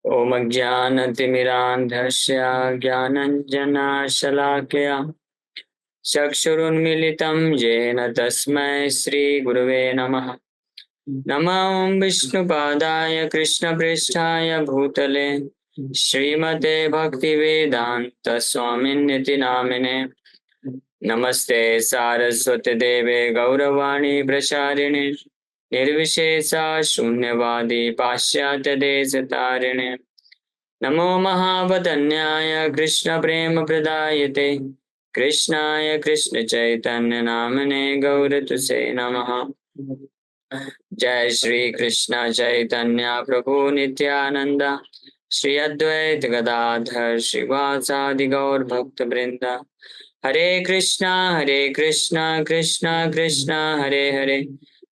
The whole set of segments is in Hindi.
ॐ अज्ञानतिमिरान्धस्य ज्ञानञ्जनशलाकया चक्षुरुन्मीलितं येन तस्मै श्रीगुरवे नमः। नमः विष्णुपादाय कृष्णपृष्ठाय भूतले श्रीमते भक्तिवेदान्तस्वामिन्निति नामिने। नमस्ते सारस्वती देवे गौरवाणी प्रचारिणे निर्विशेषा शून्यवादी पाश्चात्य देशतारिणे। नमो महावदन्याय कृष्ण प्रेम प्रदायते कृष्णाय कृष्ण चैतन्य नामने गौरतुसे नमः। जय श्री कृष्ण चैतन्य प्रभु नित्यानंद श्री अद्वैत गदाधर श्रीवासादि गौर भक्त वृंद। हरे कृष्णा कृष्णा कृष्णा हरे हरे,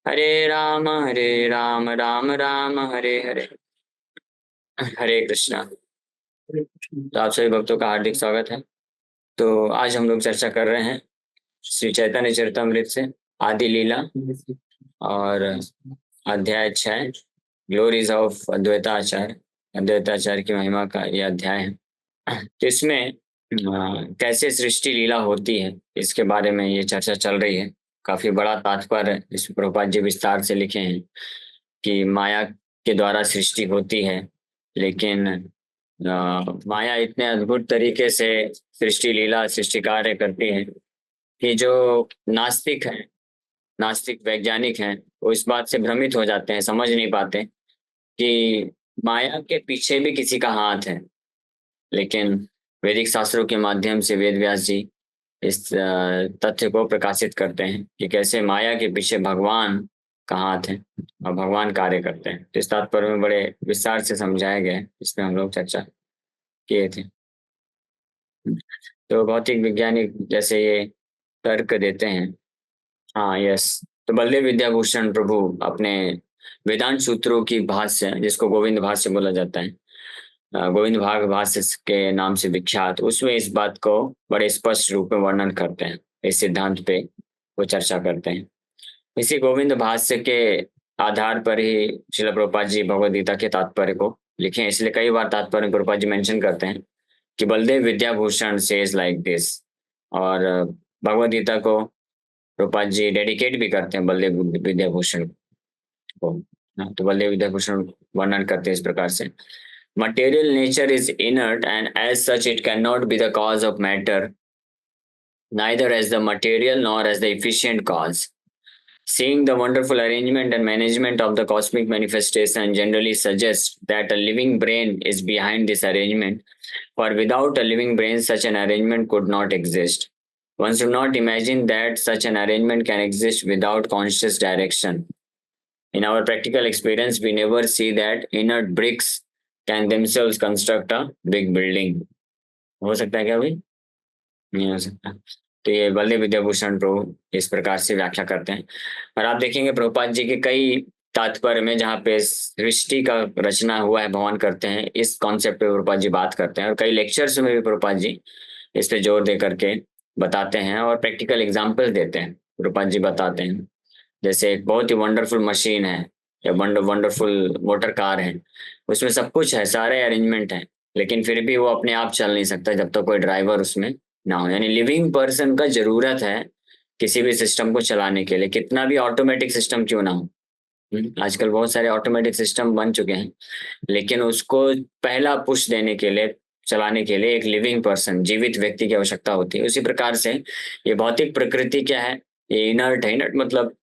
हरे राम राम राम हरे हरे। हरे कृष्णा। तो आप सभी भक्तों का हार्दिक स्वागत है। तो आज हम लोग चर्चा कर रहे हैं श्री चैतन्य चरितमृत से आदि लीला और अध्याय 6 ग्लोरीज ऑफ अद्वैताचार्य, अद्वैताचार्य की महिमा का यह अध्याय है। तो इसमें कैसे सृष्टि लीला होती है इसके बारे में ये चर्चा चल रही है। काफी बड़ा तात्पर्य इसमें प्रभुपाद जी विस्तार से लिखे हैं कि माया के द्वारा सृष्टि होती है, लेकिन माया इतने अद्भुत तरीके से सृष्टि लीला सृष्टि कार्य करती है कि जो नास्तिक हैं, नास्तिक वैज्ञानिक हैं, वो इस बात से भ्रमित हो जाते हैं, समझ नहीं पाते कि माया के पीछे भी किसी का हाथ है। लेकिन वैदिक शास्त्रों के माध्यम से वेद व्यास जी इस तथ्य को प्रकाशित करते हैं कि कैसे माया के पीछे भगवान का हाथ है और भगवान कार्य करते हैं। तो इस तात्पर्य में बड़े विस्तार से समझाया गया है, इसमें हम लोग चर्चा किए थे। तो भौतिक वैज्ञानिक जैसे ये तर्क देते हैं। हाँ, यस। तो बलदेव विद्याभूषण प्रभु अपने वेदांत सूत्रों की भाष्य, जिसको गोविंद भाष्य बोला जाता है, गोविंद भाग भाष्य के नाम से विख्यात, उसमें इस बात को बड़े स्पष्ट रूप में वर्णन करते हैं। इस सिद्धांत पे वो चर्चा करते हैं। इसी गोविंद भाष्य के आधार पर ही श्रील प्रभुपाद जी भगवद गीता के तात्पर्य को लिखे हैं। इसलिए कई बार तात्पर्य में प्रभुपाद जी मेंशन करते हैं कि Baldev Vidyabhushan says like this, और भगवद गीता को प्रभुपाद जी डेडिकेट भी करते हैं बलदेव विद्याभूषण को। तो बलदेव विद्याभूषण वर्णन करते हैं इस प्रकार से: material nature is inert and as such it cannot be the cause of matter, neither as the material nor as the efficient cause. Seeing the wonderful arrangement and management of the cosmic manifestation generally suggests that a living brain is behind this arrangement, for without a living brain such an arrangement could not exist. One should not imagine that such an arrangement can exist without conscious direction. In our practical experience, we never see that inert bricks can themselves construct a big building. हो सकता है क्या भाई? नहीं हो सकता। तो ये बलदेव विद्याभूषण प्रभु इस प्रकार से व्याख्या करते हैं। और आप देखेंगे प्रभुपाद जी के कई तात्पर्य में जहाँ पे सृष्टि का रचना हुआ है भगवान करते हैं, इस कॉन्सेप्ट पे प्रभुपाद जी बात करते हैं। और कई लेक्चर्स में भी प्रभुपाद जी इस पे जोर दे करके बताते हैं और प्रैक्टिकल एग्जाम्पल देते हैं। प्रभुपाद जी बताते हैं जैसे एक बहुत ही वंडरफुल मशीन है या वंडरफुल मोटर कार है, उसमें सब कुछ है, सारे अरेंजमेंट है, लेकिन फिर भी वो अपने आप चल नहीं सकता जब तक कोई ड्राइवर उसमें ना हो। यानी लिविंग पर्सन का जरूरत है किसी भी सिस्टम को चलाने के लिए, कितना भी ऑटोमेटिक सिस्टम क्यों ना हो। आजकल बहुत सारे ऑटोमेटिक सिस्टम बन चुके हैं, लेकिन उसको पहला पुश देने के लिए, चलाने के लिए एक लिविंग पर्सन, जीवित व्यक्ति की आवश्यकता होती है। उसी प्रकार से ये भौतिक प्रकृति क्या है, ये इनर्ट है। इनर्ट मतलब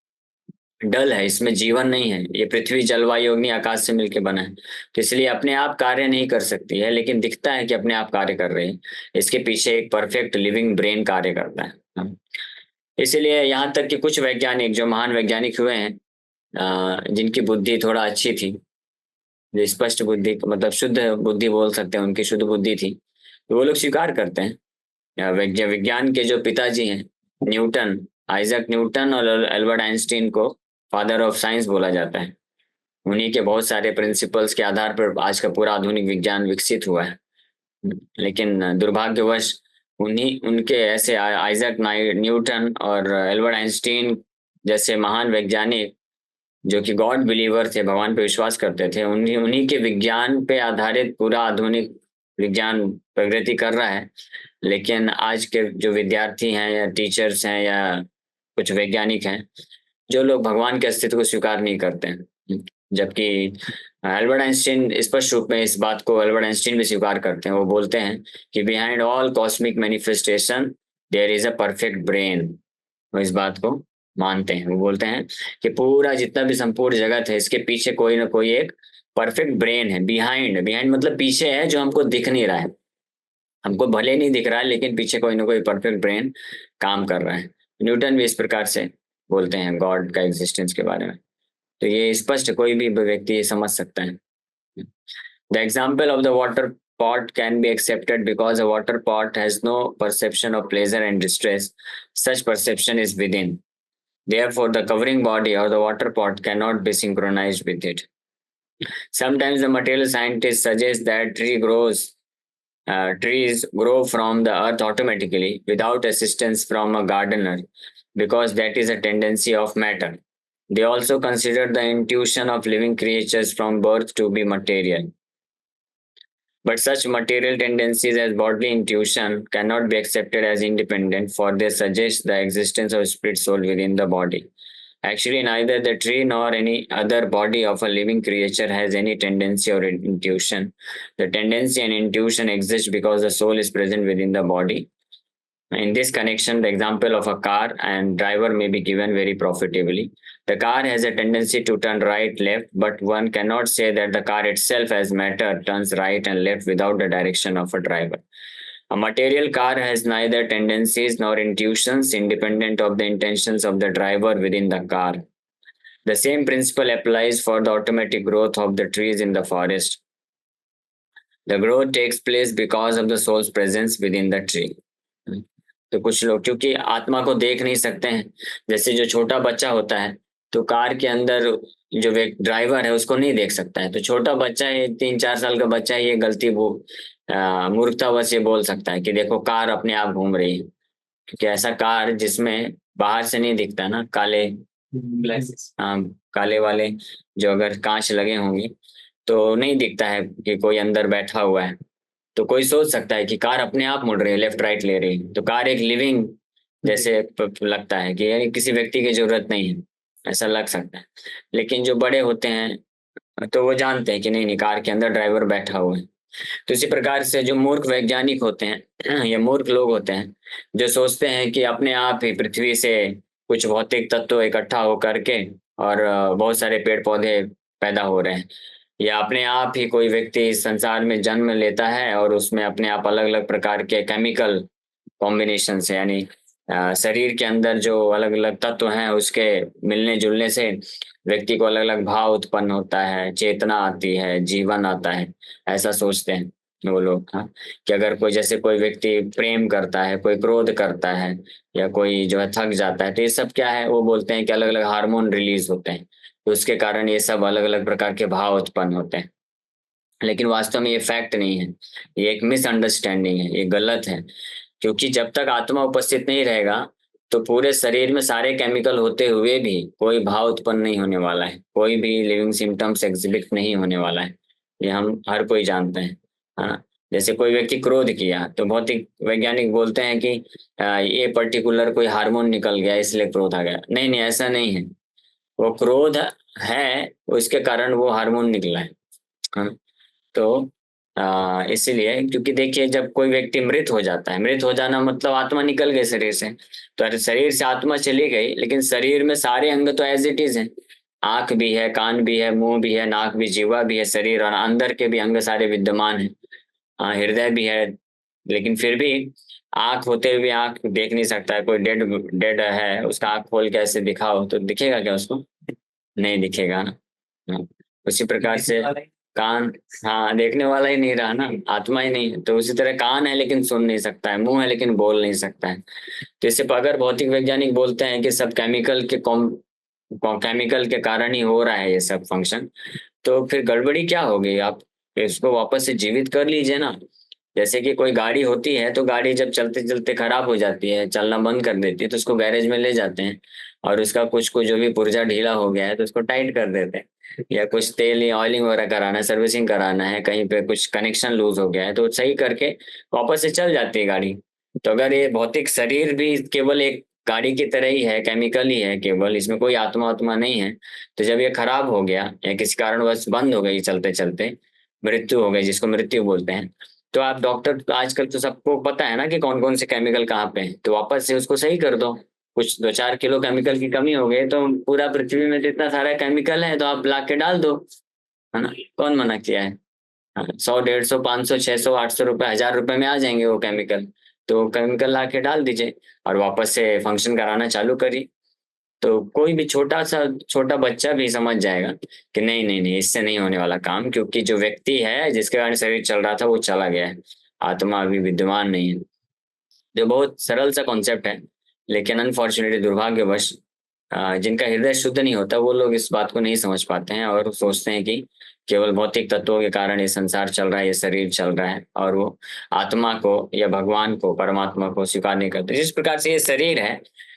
डल है, इसमें जीवन नहीं है। ये पृथ्वी जलवायु अग्नि आकाश से मिलकर बना है, तो इसलिए अपने आप कार्य नहीं कर सकती है, लेकिन दिखता है कि अपने आप कार्य कर रही है। इसके पीछे एक परफेक्ट लिविंग ब्रेन कार्य करता है। इसीलिए यहाँ तक कि कुछ वैज्ञानिक, जो महान वैज्ञानिक हुए हैं, जिनकी बुद्धि थोड़ा अच्छी थी, जो स्पष्ट बुद्धि मतलब शुद्ध बुद्धि बोल सकते हैं, उनकी शुद्ध बुद्धि थी, तो वो लोग स्वीकार करते हैं विज्ञान के जो पिताजी हैं, न्यूटन, आइजक न्यूटन और एल्बर्ट आइंस्टीन को फादर ऑफ साइंस बोला जाता है। उन्हीं के बहुत सारे प्रिंसिपल्स के आधार पर आज का पूरा आधुनिक विज्ञान विकसित हुआ है। लेकिन दुर्भाग्यवश उन्हीं उनके ऐसे आइजक न्यूटन और एल्बर्ट आइंस्टीन जैसे महान वैज्ञानिक जो कि गॉड बिलीवर थे, भगवान पे विश्वास करते थे, उन्हीं के विज्ञान पे आधारित पूरा आधुनिक विज्ञान प्रगति कर रहा है। लेकिन आज के जो विद्यार्थी हैं या टीचर्स हैं या कुछ वैज्ञानिक हैं, जो लोग भगवान के अस्तित्व को स्वीकार नहीं करते हैं, जबकि एल्बर्ट आइंस्टीन स्पष्ट रूप में इस बात को एल्बर्ट आइंस्टीन भी स्वीकार करते हैं। वो बोलते हैं कि behind all cosmic manifestation there is a perfect brain. वो इस बात को मानते हैं। वो बोलते हैं कि पूरा जितना भी संपूर्ण जगत है, इसके पीछे कोई ना कोई एक परफेक्ट ब्रेन है। बिहाइंड, बिहाइंड मतलब पीछे है, जो हमको दिख नहीं रहा है, हमको भले नहीं दिख रहा है, लेकिन पीछे कोई ना कोई परफेक्ट ब्रेन काम कर रहा है। न्यूटन भी इस प्रकार से बोलते हैं गॉड का एग्जिस्टेंस के बारे में। तो ये स्पष्ट कोई भी व्यक्ति समझ सकता है। The example of the water pot can be accepted because a water pot has no perception of pleasure and distress. Such perception is within. Therefore, the covering body or the water pot cannot be synchronized with it. Sometimes the material scientists suggest that trees grow from the earth automatically without assistance from a gardener, because that is a tendency of matter. They also consider the intuition of living creatures from birth to be material. But such material tendencies as bodily intuition cannot be accepted as independent, for they suggest the existence of spirit soul within the body. Actually, neither the tree nor any other body of a living creature has any tendency or intuition. The tendency and intuition exist because the soul is present within the body. In this connection, the example of a car and driver may be given very profitably. The car has a tendency to turn right, left, but one cannot say that the car itself as matter turns right and left without the direction of a driver. A material car has neither tendencies nor intuitions independent of the intentions of the driver within the car. The same principle applies for the automatic growth of the trees in the forest. The growth takes place because of the soul's presence within the tree. तो कुछ लोग क्योंकि आत्मा को देख नहीं सकते हैं, जैसे जो छोटा बच्चा होता है तो कार के अंदर जो ड्राइवर है उसको नहीं देख सकता है, तो छोटा बच्चा है, 3-4 साल का बच्चा है, ये गलती वो मूर्खतावश ये बोल सकता है कि देखो कार अपने आप घूम रही है, क्योंकि ऐसा कार जिसमें बाहर से नहीं दिखता ना, काले ग्लासेस, हाँ काले वाले जो अगर कांच लगे होंगे तो नहीं दिखता है कि कोई अंदर बैठा हुआ है। तो कोई सोच सकता है कि कार अपने आप मुड़ रही है, लेफ्ट राइट ले रही है, तो कार एक लिविंग जैसे लगता है कि यानी किसी व्यक्ति की जरूरत नहीं है, ऐसा लग सकता है। लेकिन जो बड़े होते हैं तो वो जानते हैं कि नहीं नहीं, कार के अंदर ड्राइवर बैठा हुआ है। तो इसी प्रकार से जो मूर्ख वैज्ञानिक होते हैं या मूर्ख लोग होते हैं, जो सोचते हैं कि अपने आप ही पृथ्वी से कुछ भौतिक तत्व इकट्ठा होकर के और बहुत सारे पेड़ पौधे पैदा हो रहे हैं, या अपने आप ही कोई व्यक्ति इस संसार में जन्म लेता है और उसमें अपने आप अलग अलग प्रकार के केमिकल कॉम्बिनेशन से, यानी शरीर के अंदर जो अलग अलग तत्व हैं उसके मिलने जुलने से व्यक्ति को अलग अलग भाव उत्पन्न होता है, चेतना आती है, जीवन आता है, ऐसा सोचते हैं वो लोग। हाँ, कि अगर कोई जैसे कोई व्यक्ति प्रेम करता है, कोई क्रोध करता है, या कोई जो है थक जाता है, तो ये सब क्या है, वो बोलते हैं कि अलग अलग हार्मोन रिलीज होते हैं, तो उसके कारण ये सब अलग अलग प्रकार के भाव उत्पन्न होते हैं। लेकिन वास्तव में ये फैक्ट नहीं है, ये एक मिसअंडरस्टैंडिंग है, ये गलत है। क्योंकि जब तक आत्मा उपस्थित नहीं रहेगा तो पूरे शरीर में सारे केमिकल होते हुए भी कोई भाव उत्पन्न नहीं होने वाला है, कोई भी लिविंग सिम्टम्स एग्जिबिट नहीं होने वाला है, ये हम हर कोई जानते हैं। हाँ, जैसे कोई व्यक्ति क्रोध किया तो भौतिक वैज्ञानिक बोलते हैं कि ये पर्टिकुलर कोई हार्मोन निकल गया इसलिए क्रोध आ गया। नहीं नहीं, ऐसा नहीं है, वो क्रोध है उसके कारण वो हार्मोन निकला है। हाँ, तो इसीलिए क्योंकि देखिए जब कोई व्यक्ति मृत हो जाता है, मृत हो जाना मतलब आत्मा निकल गई शरीर से, तो शरीर से आत्मा चली गई, लेकिन शरीर में सारे अंग तो एज इट इज है, आंख भी है, कान भी है, मुंह भी है, नाक भी, जीवा भी है, शरीर और अंदर के भी अंग सारे विद्यमान है। हृदय भी है, लेकिन फिर भी आंख होते हुए आंख देख नहीं सकता है। कोई डेड डेड है, उसका आंख खोल के ऐसे दिखाओ तो दिखेगा क्या उसको? नहीं दिखेगा ना। हाँ, उसी प्रकार से कान, हाँ देखने वाला ही नहीं रहा ना, आत्मा ही नहीं है, तो उसी तरह कान है लेकिन सुन नहीं सकता है, मुंह है लेकिन बोल नहीं सकता है। तो इससे अगर भौतिक वैज्ञानिक बोलते हैं कि सब केमिकल के कारण ही हो रहा है ये सब फंक्शन, तो फिर गड़बड़ी क्या होगी? आप इसको वापस से जीवित कर लीजिए ना, जैसे कि कोई गाड़ी होती है तो गाड़ी जब चलते चलते खराब हो जाती है, चलना बंद कर देती है, तो उसको गैरेज में ले जाते हैं और उसका कुछ कुछ जो भी पुर्जा ढीला हो गया है तो उसको टाइट कर देते हैं, या कुछ तेल या ऑयलिंग वगैरह कराना है, सर्विसिंग कराना है, कहीं पे कुछ कनेक्शन लूज हो गया है तो सही करके वापस से चल जाती है गाड़ी। तो अगर ये भौतिक शरीर भी केवल एक गाड़ी की तरह ही है, केमिकल ही है केवल, इसमें कोई आत्मा आत्मा नहीं है, तो जब ये खराब हो गया या किसी कारणवश बंद हो गई चलते चलते, मृत्यु हो गई जिसको मृत्यु बोलते हैं, तो आप डॉक्टर तो आजकल तो सबको पता है ना कि कौन कौन से केमिकल कहाँ पे हैं, तो वापस से उसको सही कर दो। कुछ 2-4 किलो केमिकल की कमी हो गई तो पूरा पृथ्वी में जितना सारा केमिकल है तो आप ला के डाल दो, है ना, कौन मना किया है। हाँ, 100, 150, 500, 600, 800 रुपए, 1000 रुपए में आ जाएंगे वो केमिकल, तो केमिकल ला के डाल दीजिए और वापस से फंक्शन कराना चालू करिए। तो कोई भी छोटा बच्चा भी समझ जाएगा कि नहीं नहीं नहीं, इससे नहीं होने वाला काम, क्योंकि जो व्यक्ति है जिसके कारण शरीर चल रहा था वो चला गया है, आत्मा अभी विद्यमान नहीं है। जो बहुत सरल सा कॉन्सेप्ट है, लेकिन अनफॉर्चुनेटली दुर्भाग्यवश जिनका हृदय शुद्ध नहीं होता वो लोग इस बात को नहीं समझ पाते हैं और सोचते हैं कि केवल भौतिक तत्वों के कारण ये संसार चल रहा है, ये शरीर चल रहा है, और वो आत्मा को या भगवान को, परमात्मा को स्वीकार नहीं करते। जिस प्रकार से ये शरीर है,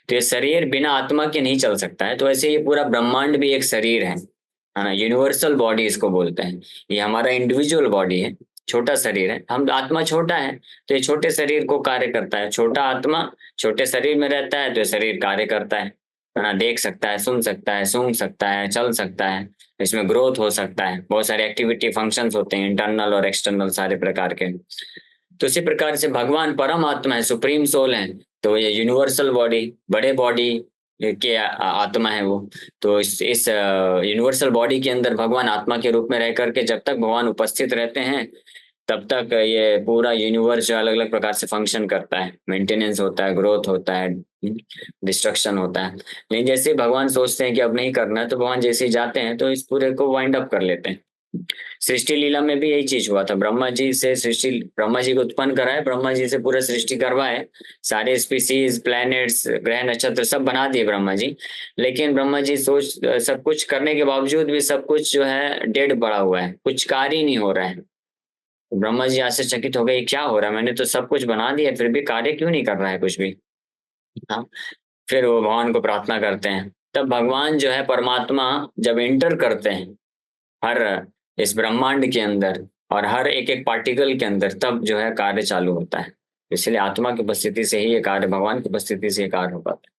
तो ये शरीर बिना आत्मा के नहीं चल सकता है, तो ऐसे ये पूरा ब्रह्मांड भी एक शरीर है ना, यूनिवर्सल बॉडी इसको बोलते हैं। ये हमारा इंडिविजुअल बॉडी है, छोटा शरीर है, हम आत्मा छोटा है, तो ये छोटे शरीर को कार्य करता है, छोटा आत्मा छोटे शरीर में रहता है, तो ये शरीर कार्य करता है ना, देख सकता है, सुन सकता है, सूंघ सकता है, चल सकता है, इसमें ग्रोथ हो सकता है, बहुत सारे एक्टिविटी फंक्शंस होते हैं, इंटरनल और एक्सटर्नल सारे प्रकार के। तो इसी प्रकार से भगवान परमात्मा है, सुप्रीम सोल है, तो ये यूनिवर्सल बॉडी, बड़े बॉडी के आत्मा है वो। तो इस यूनिवर्सल बॉडी के अंदर भगवान आत्मा के रूप में रह करके जब तक भगवान उपस्थित रहते हैं तब तक ये पूरा यूनिवर्स जो अलग अलग प्रकार से फंक्शन करता है, मेंटेनेंस होता है, ग्रोथ होता है, डिस्ट्रक्शन होता है। लेकिन जैसे भगवान सोचते हैं कि अब नहीं करना है, तो भगवान जैसे ही जाते हैं तो इस पूरे को वाइंड अप कर लेते हैं। सृष्टि लीला में भी यही चीज हुआ था, ब्रह्मा जी को उत्पन्न कराए, ब्रह्मा जी से पूरा सृष्टि करवाए, सारे स्पीसीज, प्लैनेट्स, ग्रह नक्षत्र सब बना दिए ब्रह्मा जी। लेकिन ब्रह्मा जी सोच सब कुछ करने के बावजूद भी सब कुछ जो है डेड पड़ा हुआ है, कुछ कार्य ही नहीं हो रहा है। तो ब्रह्मा जी आश्चर्यचकित हो गए, क्या हो रहा है, मैंने तो सब कुछ बना दिया फिर भी कार्य क्यों नहीं कर रहा है कुछ भी। हाँ, फिर वो भगवान को प्रार्थना करते हैं, तब भगवान जो है परमात्मा जब एंटर करते हैं हर इस ब्रह्मांड के अंदर और हर एक एक पार्टिकल के अंदर, तब जो है कार्य चालू होता है। इसलिए आत्मा की उपस्थिति से ही ये कार्य, भगवान की उपस्थिति से ये कार्य हो पाता है।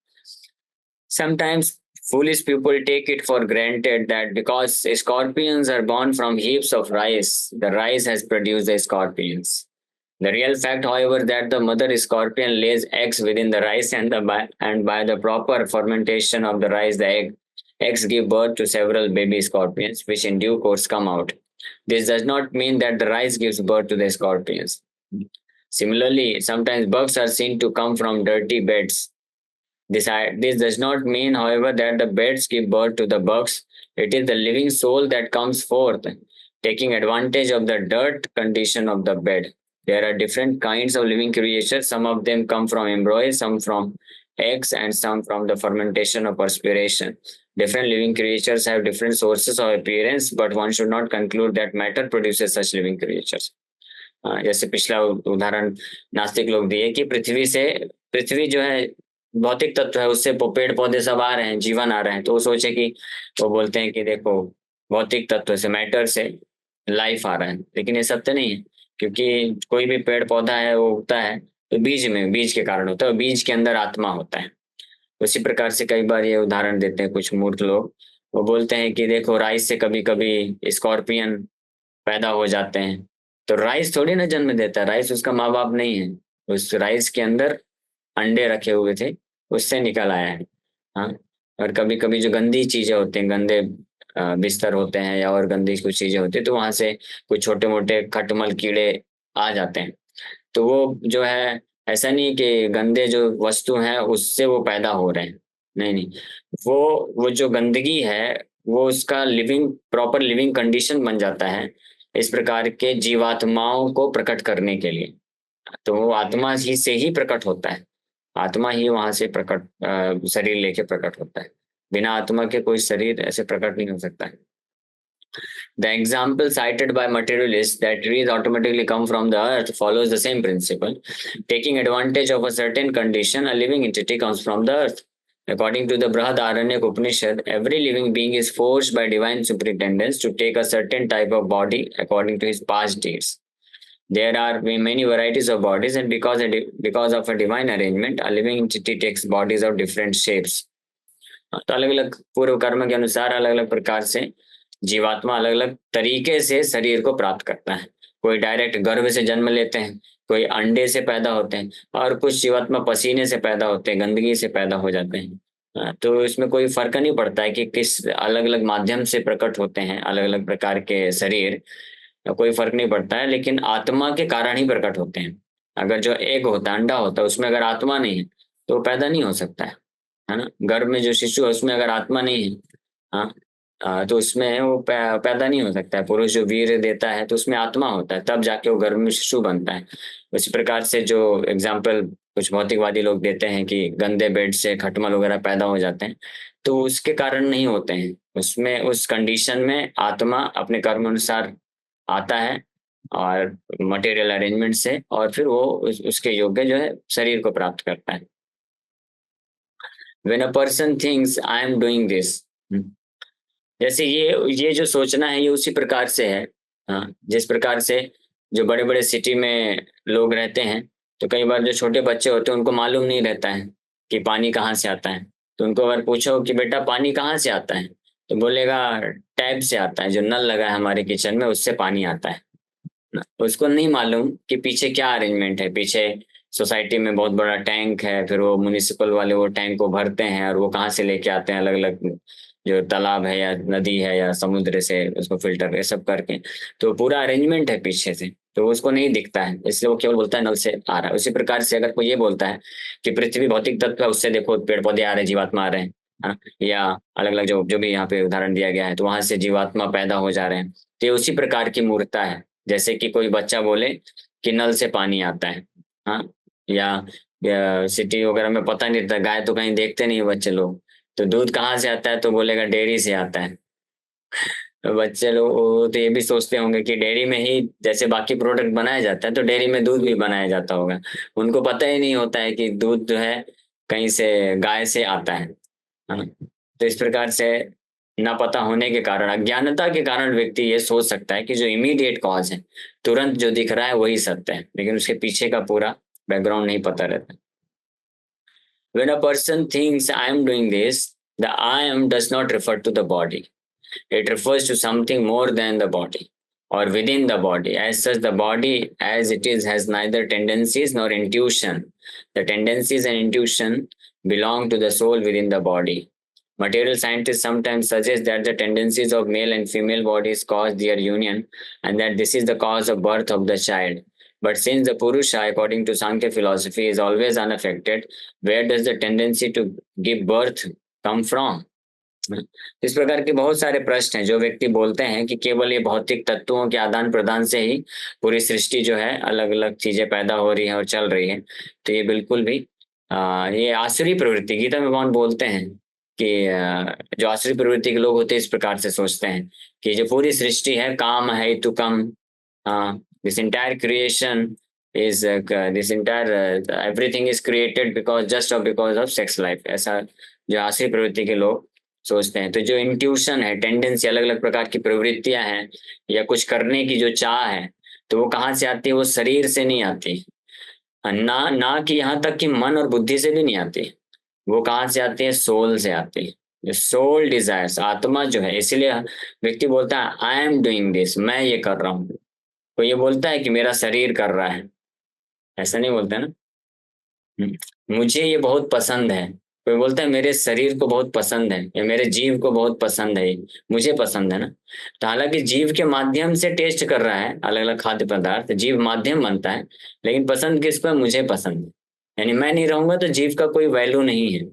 Sometimes foolish people take it for granted that because scorpions are born from heaps of rice, the rice has produced the scorpions. The real fact, however, that the mother scorpion lays eggs within the rice, and by the proper fermentation of the rice, the eggs give birth to several baby scorpions, which in due course come out. This does not mean that the rice gives birth to the scorpions. Similarly, sometimes bugs are seen to come from dirty beds. This does not mean, however, that the beds give birth to the bugs. It is the living soul that comes forth, taking advantage of the dirt condition of the bed. There are different kinds of living creatures. Some of them come from embryo, some from eggs, and some from the fermentation of perspiration. Different living creatures have different sources of appearance, but one should not conclude that matter produces such living creatures. जैसे पिछला उदाहरण नास्तिक लोग दिए कि पृथ्वी जो है भौतिक तत्व है, उससे पेड़ पौधे सब आ रहे हैं, जीवन आ रहे हैं, तो वो सोचे कि वो बोलते हैं कि देखो भौतिक तत्व से, मैटर से लाइफ आ रहा है, लेकिन ये सत्य नहीं है, क्योंकि कोई भी पेड़ पौधा है वो उगता है तो बीज के कारण होता है, बीज के अंदर आत्मा होता है। उसी प्रकार से कई बार ये उदाहरण देते हैं कुछ मूर्ख लोग, वो बोलते हैं कि देखो राइस से कभी कभी स्कॉर्पियन पैदा हो जाते हैं, तो राइस थोड़ी ना जन्म देता है, राइस उसका माँ बाप नहीं है, उस राइस के अंदर अंडे रखे हुए थे, उससे निकल आया है। हाँ, और कभी कभी जो गंदी चीजें होती हैं, गंदे बिस्तर होते हैं या और गंदी कुछ चीजें होती है, तो वहां से कुछ छोटे मोटे खटमल कीड़े आ जाते हैं, तो वो जो है ऐसा नहीं कि गंदे जो वस्तु हैं उससे वो पैदा हो रहे हैं, नहीं नहीं, वो जो गंदगी है वो उसका प्रॉपर लिविंग कंडीशन बन जाता है इस प्रकार के जीवात्माओं को प्रकट करने के लिए। तो वो आत्मा ही से ही प्रकट होता है, आत्मा ही वहां से प्रकट शरीर लेके प्रकट होता है, बिना आत्मा के कोई शरीर ऐसे प्रकट नहीं हो सकता है। The example cited by materialists that trees automatically come from the earth follows the same principle. Taking advantage of a certain condition, a living entity comes from the earth. According to the Brihadaranyaka Upanishad, every living being is forced by divine superintendence to take a certain type of body according to his past deeds. There are many varieties of bodies, and because of a divine arrangement, a living entity takes bodies of different shapes. तो अलग अलग पूर्व कर्म के अनुसार अलग अलग प्रकार से जीवात्मा अलग अलग तरीके से शरीर को प्राप्त करता है। कोई डायरेक्ट गर्भ से जन्म लेते हैं, कोई अंडे से पैदा होते हैं, और कुछ जीवात्मा पसीने से पैदा होते हैं, गंदगी से पैदा हो जाते हैं। तो इसमें कोई फर्क नहीं पड़ता है कि किस अलग अलग माध्यम से प्रकट होते हैं अलग अलग प्रकार के शरीर, कोई फर्क नहीं पड़ता है, लेकिन आत्मा के कारण ही प्रकट होते हैं। अगर जो एग होता है, अंडा होता है, उसमें अगर आत्मा नहीं है तो वो पैदा नहीं हो सकता है ना। गर्भ में जो शिशु है उसमें अगर आत्मा नहीं है, हाँ, तो उसमें वो पैदा नहीं हो सकता है। पुरुष जो वीर्य देता है तो उसमें आत्मा होता है, तब जाके वो गर्भ में शिशु बनता है। उसी प्रकार से जो एग्जाम्पल कुछ भौतिकवादी लोग देते हैं कि गंदे बेड से खटमल वगैरह पैदा हो जाते हैं, तो उसके कारण नहीं होते हैं। उसमें उस कंडीशन में आत्मा अपने कर्म अनुसार आता है और मटेरियल अरेंजमेंट से, और फिर वो उसके योग्य जो है शरीर को प्राप्त करता है। When a person thinks I am doing this, जैसे ये जो सोचना है ये उसी प्रकार से है। हाँ, जिस प्रकार से जो बड़े बड़े सिटी में लोग रहते हैं, तो कई बार जो छोटे बच्चे होते हैं उनको मालूम नहीं रहता है कि पानी कहाँ से आता है। तो उनको अगर पूछो कि बेटा पानी कहाँ से आता है, तो बोलेगा टैप से आता है, जो नल लगा है हमारे किचन में उससे पानी आता है ना। उसको नहीं मालूम कि पीछे क्या अरेंजमेंट है। पीछे सोसाइटी में बहुत बड़ा टैंक है, फिर वो म्युनिसिपल वाले वो टैंक को भरते हैं और वो कहाँ से लेके आते हैं, अलग अलग जो तालाब है या नदी है या समुद्र से उसको फिल्टर ये सब करके, तो पूरा अरेंजमेंट है पीछे से, तो उसको नहीं दिखता है, इसलिए वो केवल बोलता है नल से आ रहा है। उसी प्रकार से अगर कोई ये बोलता है कि पृथ्वी भौतिक तत्व है, उससे देखो पेड़ पौधे आ रहे हैं, जीवात्मा आ रहे हैं, हाँ, या अलग अलग जो जो भी यहाँ पे उदाहरण दिया गया है, तो वहां से जीवात्मा पैदा हो जा रहे हैं, तो ये उसी प्रकार की मूर्खता है। जैसे कि कोई बच्चा बोले कि नल से पानी आता है, हाँ, या सिटी वगैरह में पता नहीं रहता, गाय तो कहीं देखते नहीं है बच्चे लोग, तो दूध कहाँ से आता है तो बोलेगा डेयरी से आता है। तो बच्चे लोग वो तो ये भी सोचते होंगे कि डेयरी में ही जैसे बाकी प्रोडक्ट बनाया जाता है तो डेयरी में दूध भी बनाया जाता होगा। उनको पता ही नहीं होता है कि दूध जो है कहीं से गाय से आता है हाँ। तो इस प्रकार से ना पता होने के कारण, अज्ञानता के कारण व्यक्ति ये सोच सकता है कि जो इमीडिएट कॉज है, तुरंत जो दिख रहा है वही सत्य है, लेकिन उसके पीछे का पूरा बैकग्राउंड नहीं पता रहता। When a person thinks I am doing this, the I am does not refer to the body. It refers to something more than the body or within the body. As such, the body as it is has neither tendencies nor intuition. The tendencies and intuition belong to the soul within the body. Material scientists sometimes suggest that the tendencies of male and female bodies cause their union and that this is the cause of birth of the child. But since the Purusha, according to Sankhya philosophy, is always unaffected, where does the tendency to give birth come from? इस प्रकार के बहुत सारे प्रश्न हैं जो व्यक्ति बोलते हैं कि केवल ये भौतिक तत्वों के आदान प्रदान से ही पूरी सृष्टि जो है अलग अलग चीजें पैदा हो रही है और चल रही है। तो ये बिल्कुल भी ये आसुरी प्रवृत्ति, गीता में भगवान बोलते हैं कि जो आसुरी प्रवृत्ति के लोग होते हैं इस प्रकार से सोचते हैं कि जो पूरी सृष्टि है काम है तो कम, this entire creation is this entire everything is created because of sex life, ऐसा जो आसुरी प्रवृत्ति के लोग सोचते हैं। तो जो इंट्यूशन है, टेंडेंसी, अलग अलग प्रकार की प्रवृत्तियां हैं या कुछ करने की जो चाह है, तो वो कहाँ से आती है? वो शरीर से नहीं आती, ना ना कि यहाँ तक कि मन और बुद्धि से भी नहीं आती। वो कहाँ से आती है? सोल से आती है। जो सोल डिजायर्स, आत्मा जो है, इसीलिए व्यक्ति बोलता है आई एम डूइंग दिस, मैं ये कर रहा हूँ। कोई ये बोलता है कि मेरा शरीर कर रहा है, ऐसा नहीं बोलता ना। मुझे ये बहुत पसंद है, कोई बोलता है मेरे शरीर को बहुत पसंद है या मेरे जीव को बहुत पसंद है, मुझे पसंद है ना। तो हालांकि जीव के माध्यम से टेस्ट कर रहा है अलग अलग खाद्य पदार्थ, जीव माध्यम बनता है, लेकिन पसंद किसको है? मुझे पसंद है। यानी मैं नहीं रहूंगा तो जीव का कोई वैल्यू नहीं है।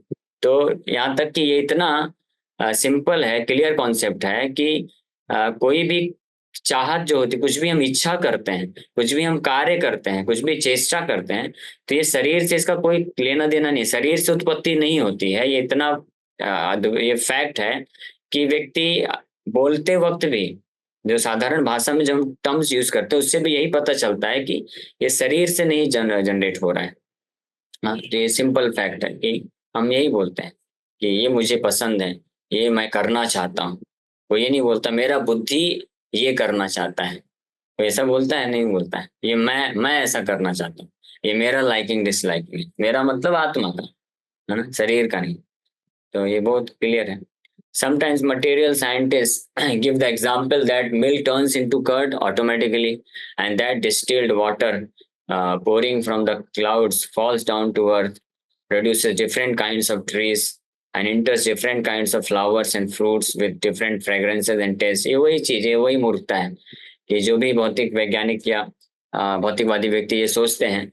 तो यहाँ तक कि ये इतना सिंपल है, क्लियर कॉन्सेप्ट है कि कोई भी चाहत जो होती, कुछ भी हम इच्छा करते हैं, कुछ भी हम कार्य करते हैं, कुछ भी चेष्टा करते हैं, तो ये शरीर से इसका कोई लेना देना नहीं, शरीर से उत्पत्ति नहीं होती है। ये इतना ये फैक्ट है कि व्यक्ति बोलते वक्त भी जो साधारण भाषा में जो हम टर्म्स यूज करते हैं उससे भी यही पता चलता है कि ये शरीर से नहीं जनरेट हो रहा है। हाँ, तो ये सिंपल फैक्ट है कि हम यही बोलते हैं कि ये मुझे पसंद है, ये मैं करना चाहता हूँ। कोई ये नहीं बोलता मेरा बुद्धि ये करना चाहता है, कोई ऐसा बोलता है? नहीं बोलता है। ये मैं ऐसा करना चाहता हूँ, ये मेरा लाइकिंग डिसलाइकिंग है। मेरा मतलब आत्मा का है ना, शरीर का नहीं। तो ये बहुत क्लियर है। Sometimes material scientists give the example that milk turns into curd automatically, and that distilled water pouring from the clouds falls down to earth, produces different kinds of trees, and enters different kinds of flowers and fruits with different fragrances and tastes. ये वही चीज है, वही मूर्खता है कि जो भी भौतिक वैज्ञानिक या भौतिकवादी व्यक्ति ये सोचते हैं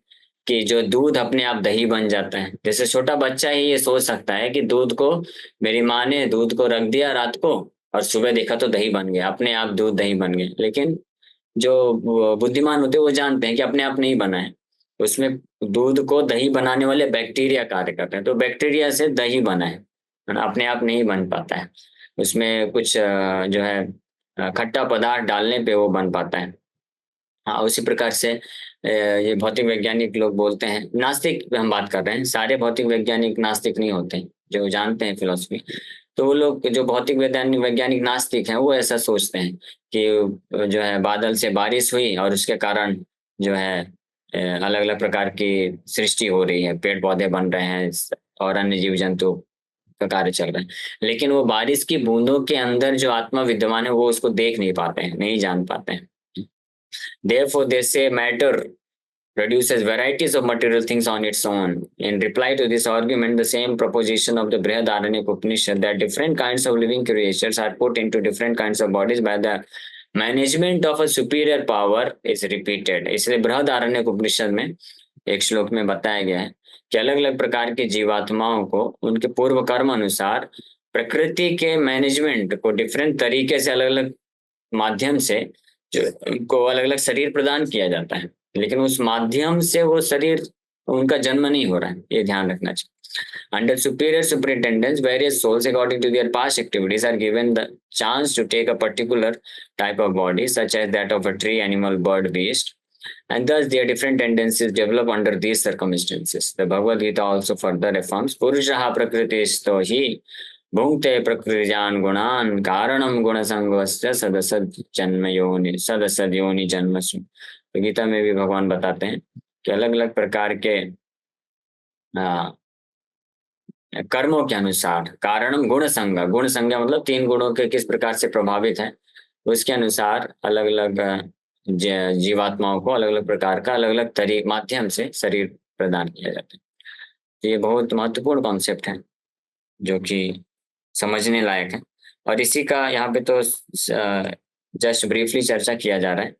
कि जो दूध अपने आप दही बन जाता है। जैसे छोटा बच्चा ही ये सोच सकता है कि दूध को, मेरी माँ ने दूध को रख दिया रात को और सुबह देखा तो दही बन गया, अपने आप दूध दही बन गया। लेकिन जो बुद्धिमान होते हैं वो जानते हैं कि अपने आप नहीं बना है, उसमें दूध को दही बनाने वाले बैक्टीरिया कार्य करते हैं। तो बैक्टीरिया से दही बना है ना, अपने आप नहीं बन पाता है। उसमें कुछ जो है खट्टा पदार्थ डालने पे वो बन पाता है। हाँ, उसी प्रकार से ये भौतिक वैज्ञानिक लोग बोलते हैं, नास्तिक हम बात कर रहे हैं, सारे भौतिक वैज्ञानिक नास्तिक नहीं होते जो जानते हैं फिलोसफी। तो वो लोग जो भौतिक वैज्ञानिक वैज्ञानिक नास्तिक हैं वो ऐसा सोचते हैं कि जो है बादल से बारिश हुई और उसके कारण जो है अलग अलग प्रकार की सृष्टि हो रही है, पेड़ पौधे बन रहे हैं और अन्य जीव जंतु का कार्य चल रहा है। लेकिन वो बारिश की बूंदों के अंदर जो आत्मा विद्यमान है वो उसको देख नहीं पाते हैं, नहीं जान पाते हैं। Therefore, they say matter produces varieties of material things on its own. In reply to this argument, the same proposition of the Brihadaranyaka Upanishad that different kinds of living creatures are put into different kinds of bodies by the management of a superior power is repeated. इसलिए बृहदारण्यक उपनिषद में एक श्लोक में बताया गया है कि अलग अलग प्रकार के जीवात्माओं को उनके पूर्व कर्म अनुसार प्रकृति के मैनेजमेंट को डिफरेंट तरीके से अलग अलग माध्यम से जो उनको अलग अलग शरीर प्रदान किया जाता है, लेकिन उस माध्यम से वो शरीर उनका जन्म नहीं हो रहा है, ये ध्यान रखना चाहिए। Under superior superintendence, various souls, according to their past activities, are given the chance to take a particular type of body, such as that of a tree, animal, bird, beast, and thus their different tendencies develop under these circumstances. The Bhagavad Gita also further affirms, Purushaha prakritisto hi भुंक्ते प्रकृतिजान गुणान कारणम गुण संगस्य सदसद जन्म योनि सदसद योनि जन्मसु। तो गीता में भी भगवान बताते हैं कि अलग अलग प्रकार के कर्मों के अनुसार कारणम गुण संज्ञा मतलब तीन गुणों के किस प्रकार से प्रभावित है, उसके अनुसार अलग अलग जीवात्माओं को अलग अलग प्रकार का अलग अलग तरीके माध्यम से शरीर प्रदान किया जाता है। तो ये बहुत महत्वपूर्ण कॉन्सेप्ट है जो कि समझने लायक है। और इसी का यहाँ पे तो जस्ट ब्रीफली चर्चा किया जा रहा है।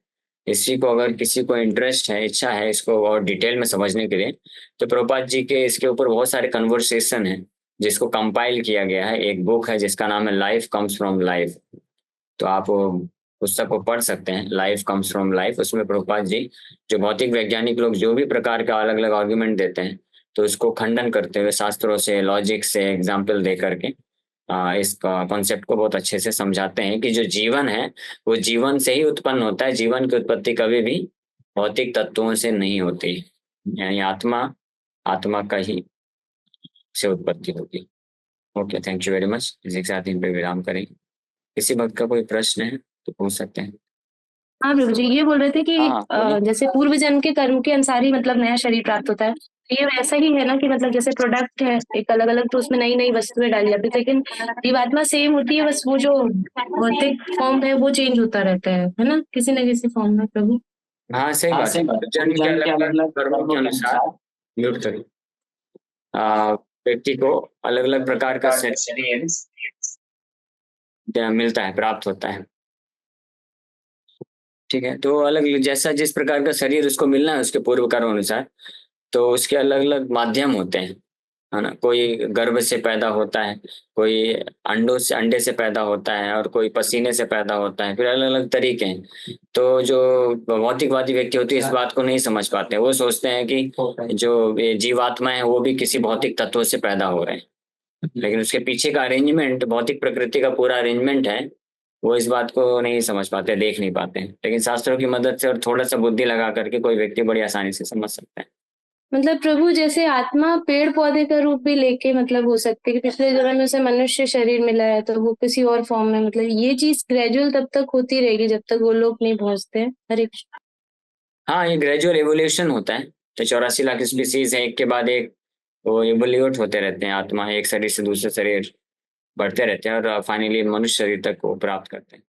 इसी को अगर किसी को इंटरेस्ट है, इच्छा है इसको और डिटेल में समझने के लिए, तो प्रभुपाद जी के इसके ऊपर बहुत सारे कन्वर्सेशन है जिसको कंपाइल किया गया है। एक बुक है जिसका नाम है लाइफ कम्स फ्रॉम लाइफ, तो आप पुस्तक को पढ़ सकते हैं, लाइफ कम्स फ्रॉम लाइफ। उसमें प्रभुपाद जी जो भौतिक वैज्ञानिक लोग जो भी प्रकार का अलग अलग आर्ग्यूमेंट देते हैं तो उसको खंडन करते हुए शास्त्रों से, लॉजिक से एग्जाम्पल दे करके इस कॉन्सेप्ट को बहुत अच्छे से समझाते हैं कि जो जीवन है वो जीवन से ही उत्पन्न होता है। जीवन की उत्पत्ति कभी भी भौतिक तत्वों से नहीं होती, यानी आत्मा का ही से उत्पत्ति होती। Okay, thank you very much. इसी के साथ इन पे विराम करें। किसी भक्त का कोई प्रश्न है तो पूछ सकते हैं। हाँ प्रभु जी, ये बोल रहे थे कि जैसे पूर्व जन्म के कर्म के अनुसार ही मतलब नया शरीर प्राप्त होता है, तो ये वैसा ही है ना कि मतलब जैसे प्रोडक्ट है एक अलग अलग तो उसमें नई नई वस्तुएं डाली जाती है, लेकिन जीवात्मा सेम होती है, बस वो जो भौतिक फॉर्म है वो चेंज होता रहता है ना, किसी न किसी फॉर्म में प्रभु। हाँ सही बात है। जन्म के अलग अलग कर्मों के अनुसार म्यूट करें व्यक्ति को अलग अलग प्रकार का शरीर मिलता है, प्राप्त होता है। ठीक है, तो अलग जैसा जिस प्रकार का शरीर उसको मिलना है उसके पूर्व कर्म अनुसार, तो उसके अलग अलग माध्यम होते हैं, है ना। कोई गर्भ से पैदा होता है, कोई अंडे से पैदा होता है, और कोई पसीने से पैदा होता है, फिर अलग अलग तरीके हैं। तो जो भौतिकवादी व्यक्ति होते हैं इस बात को नहीं समझ पाते, वो सोचते हैं कि जो ये जीवात्मा है वो भी किसी भौतिक तत्व से पैदा हो रहे हैं, लेकिन उसके पीछे का अरेंजमेंट, भौतिक प्रकृति का पूरा अरेंजमेंट है वो इस बात को नहीं समझ पाते, देख नहीं पाते हैं, लेकिन शास्त्रों की मदद से और थोड़ा सा बुद्धि लगा करके कोई व्यक्ति बड़ी आसानी से समझ सकता है। मतलब प्रभु जैसे आत्मा पेड़ पौधे का रूप भी लेके मतलब हो सकती है कि पिछले जन्म में उसे मनुष्य शरीर मिला है तो वो किसी और फॉर्म में, मतलब ये चीज ग्रेजुअल तब तक होती रहेगी जब तक वो लोग नहीं पहुंचते हैं। हरे कृष्ण। हाँ, ये ग्रेजुअल एवोल्यूशन होता है। तो 84 लाख स्पीसीज है, एक के बाद एक वो एवोल्यूट होते रहते हैं। आत्मा एक शरीर से दूसरे शरीर बढ़ते रहते हैं और फाइनली मनुष्य शरीर तक को प्राप्त करते हैं।